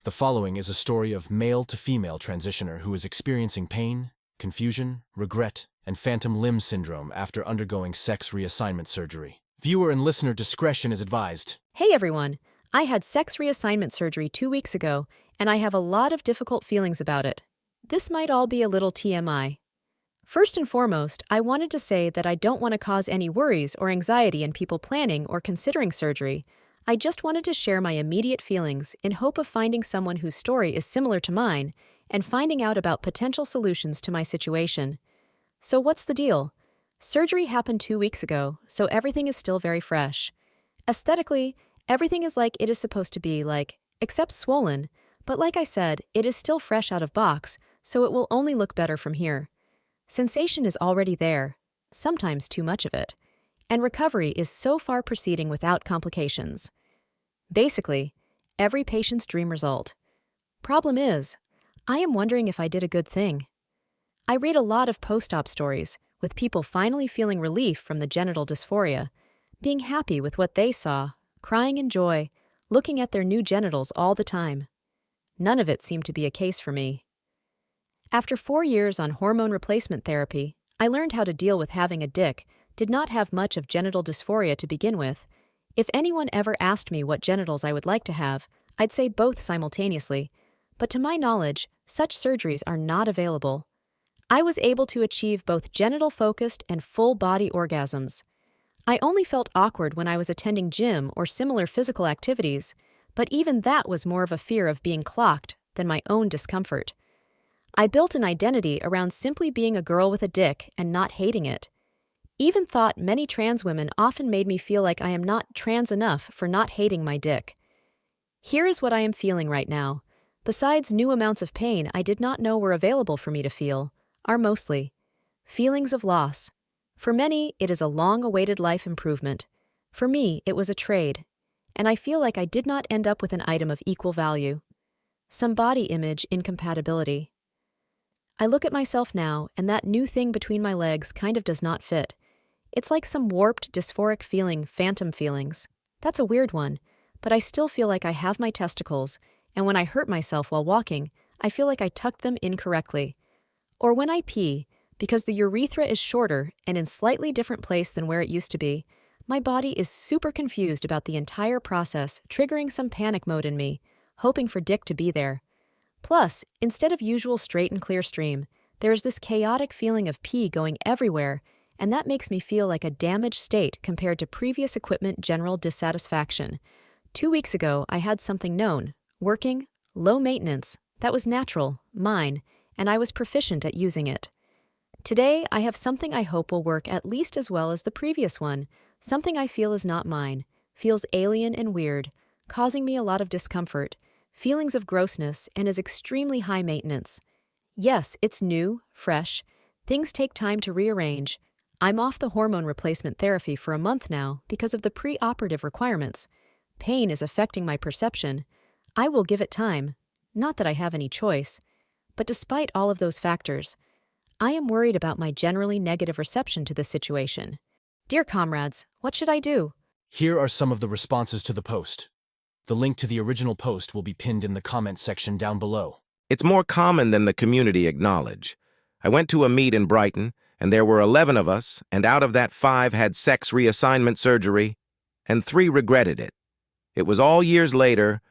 The following is a story of male to female transitioner who is experiencing pain, confusion, regret, and phantom limb syndrome after undergoing sex reassignment surgery. Viewer and listener discretion is advised. Hey everyone! I had sex reassignment surgery 2 weeks ago, and I have a lot of difficult feelings about it. This might all be a little TMI. First and foremost, I wanted to say that I don't want to cause any worries or anxiety in people planning or considering surgery. I just wanted to share my immediate feelings in hope of finding someone whose story is similar to mine and finding out about potential solutions to my situation. So what's the deal? Surgery happened 2 weeks ago, so everything is still very fresh. Aesthetically, everything is like it is supposed to be, except swollen, but like I said, it is still fresh out of box, so it will only look better from here. Sensation is already there, sometimes too much of it, and recovery is so far proceeding without complications. Basically, every patient's dream result. Problem is, I am wondering if I did a good thing. I read a lot of post-op stories, with people finally feeling relief from the genital dysphoria, being happy with what they saw, crying in joy, looking at their new genitals all the time. None of it seemed to be a case for me. After 4 years on hormone replacement therapy, I learned how to deal with having a dick, did not have much of genital dysphoria to begin with. If anyone ever asked me what genitals I would like to have, I'd say both simultaneously, but to my knowledge, such surgeries are not available. I was able to achieve both genital-focused and full-body orgasms. I only felt awkward when I was attending gym or similar physical activities, but even that was more of a fear of being clocked than my own discomfort. I built an identity around simply being a girl with a dick and not hating it. Even thought many trans women often made me feel like I am not trans enough for not hating my dick. Here is what I am feeling right now. Besides new amounts of pain I did not know were available for me to feel, are mostly feelings of loss. For many, it is a long-awaited life improvement. For me, it was a trade, and I feel like I did not end up with an item of equal value. Some body image incompatibility. I look at myself now, and that new thing between my legs kind of does not fit. It's like some warped, dysphoric feeling, phantom feelings. That's a weird one, but I still feel like I have my testicles, and when I hurt myself while walking, I feel like I tucked them incorrectly. Or when I pee, because the urethra is shorter and in slightly different place than where it used to be, my body is super confused about the entire process, triggering some panic mode in me, hoping for dick to be there. Plus, instead of usual straight and clear stream, there is this chaotic feeling of pee going everywhere, and that makes me feel like a damaged state compared to previous equipment general dissatisfaction. 2 weeks ago, I had something known, working, low maintenance, that was natural, mine, and I was proficient at using it. Today, I have something I hope will work at least as well as the previous one, something I feel is not mine, feels alien and weird, causing me a lot of discomfort, feelings of grossness, and is extremely high maintenance. Yes, it's new, fresh, things take time to rearrange. I'm off the hormone replacement therapy for a month now because of the pre-operative requirements. Pain is affecting my perception. I will give it time. Not that I have any choice. But despite all of those factors, I am worried about my generally negative reception to this situation. Dear comrades, what should I do? Here are some of the responses to the post. The link to the original post will be pinned in the comment section down below. It's more common than the community acknowledge. I went to a meet in Brighton, and there were 11 of us, and out of that 5 had sex reassignment surgery, and 3 regretted it. It was all years later.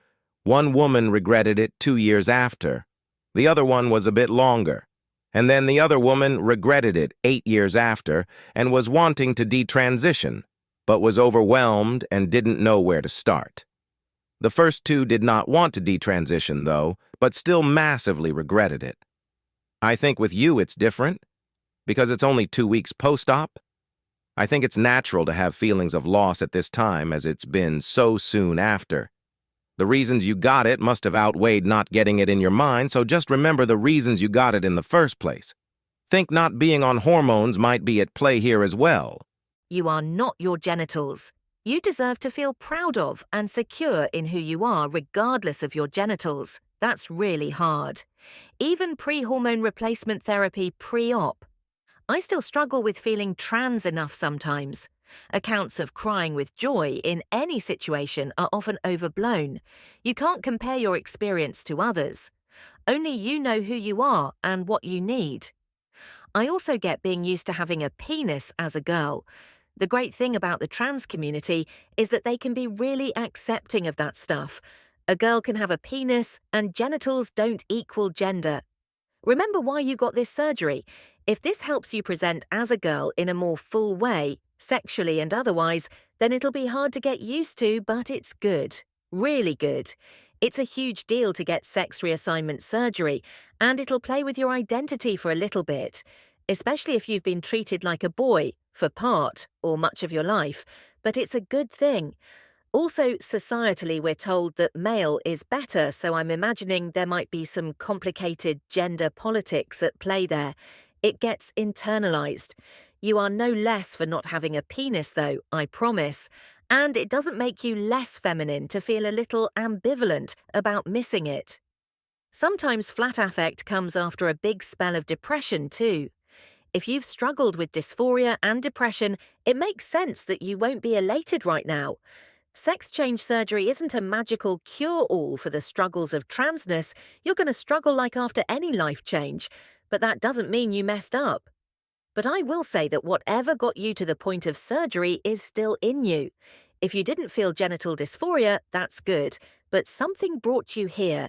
1 woman regretted it 2 years after. The other one was a bit longer. And then the other woman regretted it 8 years after and was wanting to detransition, but was overwhelmed and didn't know where to start. The first 2 did not want to detransition, though, but still massively regretted it. I think with you it's different, because it's only 2 weeks post-op. I think it's natural to have feelings of loss at this time as it's been so soon after. The reasons you got it must have outweighed not getting it in your mind, so just remember the reasons you got it in the first place. Think not being on hormones might be at play here as well. You are not your genitals. You deserve to feel proud of and secure in who you are regardless of your genitals. That's really hard. Even pre-hormone replacement therapy pre-op. I still struggle with feeling trans enough sometimes. Accounts of crying with joy in any situation are often overblown. You can't compare your experience to others. Only you know who you are and what you need. I also get being used to having a penis as a girl. The great thing about the trans community is that they can be really accepting of that stuff. A girl can have a penis, and genitals don't equal gender. Remember why you got this surgery. If this helps you present as a girl in a more full way, sexually and otherwise, then it'll be hard to get used to, but it's good. Really good. It's a huge deal to get sex reassignment surgery, and it'll play with your identity for a little bit, especially if you've been treated like a boy for part or much of your life, but it's a good thing. Also, societally, we're told that male is better, so I'm imagining there might be some complicated gender politics at play there. It gets internalized. You are no less for not having a penis, though, I promise. And it doesn't make you less feminine to feel a little ambivalent about missing it. Sometimes flat affect comes after a big spell of depression, too. If you've struggled with dysphoria and depression, it makes sense that you won't be elated right now. Sex change surgery isn't a magical cure-all for the struggles of transness. You're going to struggle like after any life change, but that doesn't mean you messed up. But I will say that whatever got you to the point of surgery is still in you. If you didn't feel genital dysphoria, that's good, but something brought you here.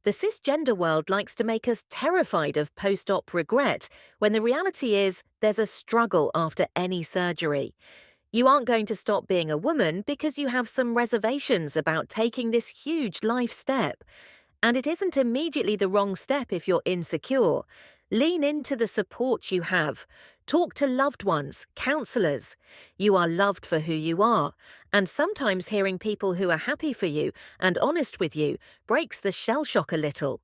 The cisgender world likes to make us terrified of post-op regret, when the reality is there's a struggle after any surgery. You aren't going to stop being a woman because you have some reservations about taking this huge life step. And it isn't immediately the wrong step if you're insecure. Lean into the support you have. Talk to loved ones, counsellors. You are loved for who you are, and sometimes hearing people who are happy for you and honest with you breaks the shell shock a little.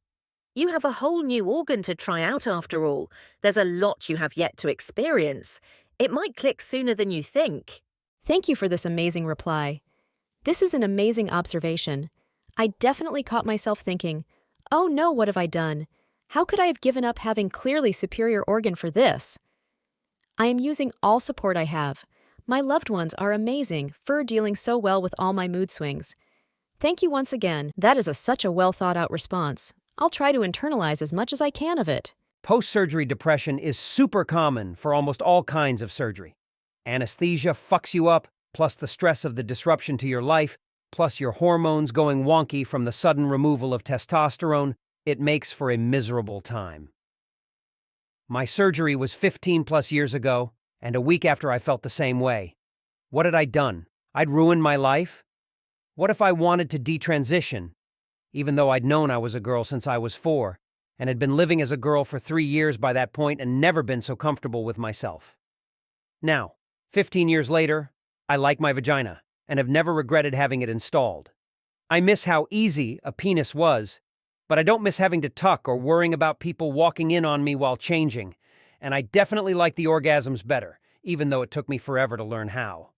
You have a whole new organ to try out after all. There's a lot you have yet to experience. It might click sooner than you think. Thank you for this amazing reply. This is an amazing observation. I definitely caught myself thinking, oh no, what have I done? How could I have given up having clearly superior organ for this? I am using all support I have. My loved ones are amazing for dealing so well with all my mood swings. Thank you once again. That is such a well-thought-out response. I'll try to internalize as much as I can of it. Post-surgery depression is super common for almost all kinds of surgery. Anesthesia fucks you up, plus the stress of the disruption to your life, plus your hormones going wonky from the sudden removal of testosterone. It makes for a miserable time. My surgery was 15 plus years ago, and a week after I felt the same way. What had I done? I'd ruined my life? What if I wanted to detransition, even though I'd known I was a girl since I was 4, and had been living as a girl for 3 years by that point and never been so comfortable with myself? Now, 15 years later, I like my vagina, and have never regretted having it installed. I miss how easy a penis was, but I don't miss having to tuck or worrying about people walking in on me while changing, and I definitely like the orgasms better, even though it took me forever to learn how.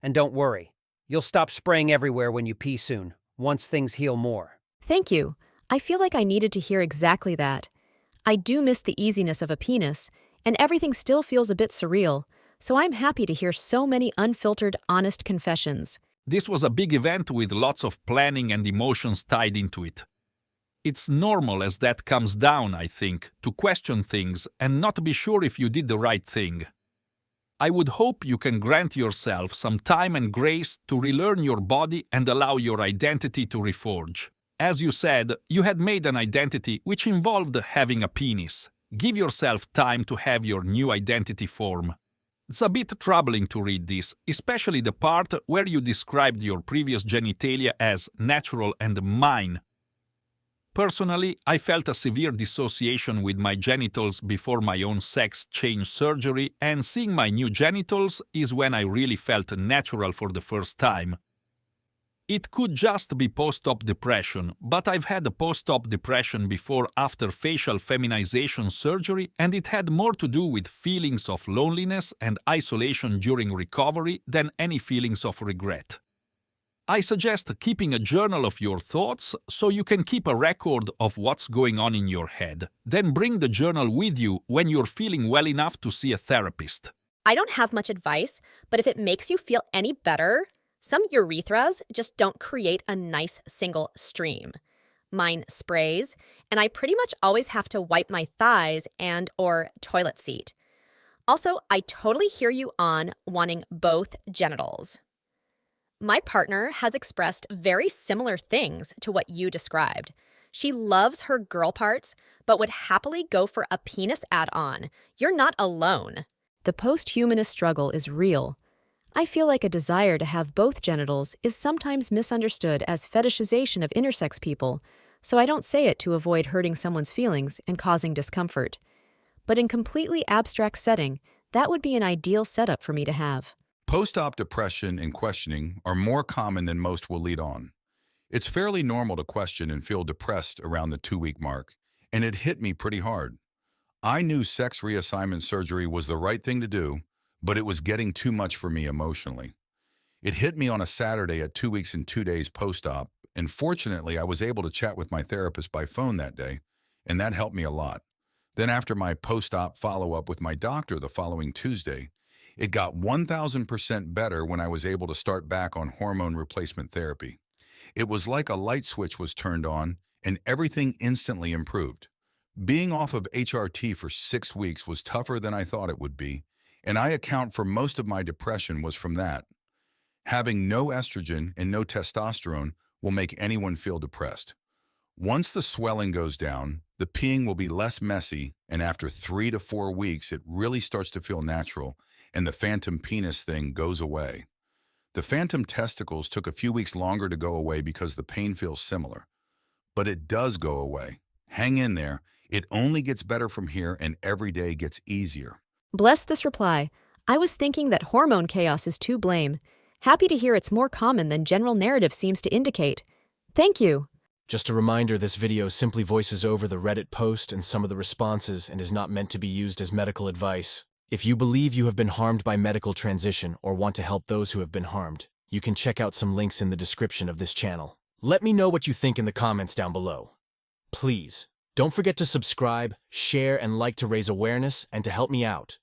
And don't worry, you'll stop spraying everywhere when you pee soon, once things heal more. Thank you. I feel like I needed to hear exactly that. I do miss the easiness of a penis, and everything still feels a bit surreal, so I'm happy to hear so many unfiltered, honest confessions. This was a big event with lots of planning and emotions tied into it. It's normal as that comes down, I think, to question things and not be sure if you did the right thing. I would hope you can grant yourself some time and grace to relearn your body and allow your identity to reforge. As you said, you had made an identity which involved having a penis. Give yourself time to have your new identity form. It's a bit troubling to read this, especially the part where you described your previous genitalia as natural and mine. Personally, I felt a severe dissociation with my genitals before my own sex change surgery, and seeing my new genitals is when I really felt natural for the first time. It could just be post-op depression, but I've had a post-op depression before after facial feminization surgery, and it had more to do with feelings of loneliness and isolation during recovery than any feelings of regret. I suggest keeping a journal of your thoughts so you can keep a record of what's going on in your head. Then bring the journal with you when you're feeling well enough to see a therapist. I don't have much advice, but if it makes you feel any better, some urethras just don't create a nice single stream. Mine sprays, and I pretty much always have to wipe my thighs and/or toilet seat. Also, I totally hear you on wanting both genitals. My partner has expressed very similar things to what you described. She loves her girl parts, but would happily go for a penis add-on. You're not alone. The post-humanist struggle is real. I feel like a desire to have both genitals is sometimes misunderstood as fetishization of intersex people, so I don't say it to avoid hurting someone's feelings and causing discomfort. But in completely abstract setting, that would be an ideal setup for me to have. Post-op depression and questioning are more common than most will lead on. It's fairly normal to question and feel depressed around the 2-week mark, and it hit me pretty hard. I knew sex reassignment surgery was the right thing to do, but it was getting too much for me emotionally. It hit me on a Saturday at 2 weeks and 2 days post-op, and fortunately I was able to chat with my therapist by phone that day, and that helped me a lot. Then after my post-op follow-up with my doctor the following Tuesday, it got 1,000% better when I was able to start back on hormone replacement therapy. It was like a light switch was turned on, and everything instantly improved. Being off of HRT for 6 weeks was tougher than I thought it would be, and I account for most of my depression was from that. Having no estrogen and no testosterone will make anyone feel depressed. Once the swelling goes down, the peeing will be less messy, and after 3 to 4 weeks, it really starts to feel natural, and the phantom penis thing goes away. The phantom testicles took a few weeks longer to go away because the pain feels similar. But it does go away. Hang in there. It only gets better from here, and every day gets easier. Bless this reply. I was thinking that hormone chaos is to blame. Happy to hear it's more common than general narrative seems to indicate. Thank you. Just a reminder, this video simply voices over the Reddit post and some of the responses and is not meant to be used as medical advice. If you believe you have been harmed by medical transition or want to help those who have been harmed, you can check out some links in the description of this channel. Let me know what you think in the comments down below. Please, don't forget to subscribe, share, and like to raise awareness and to help me out.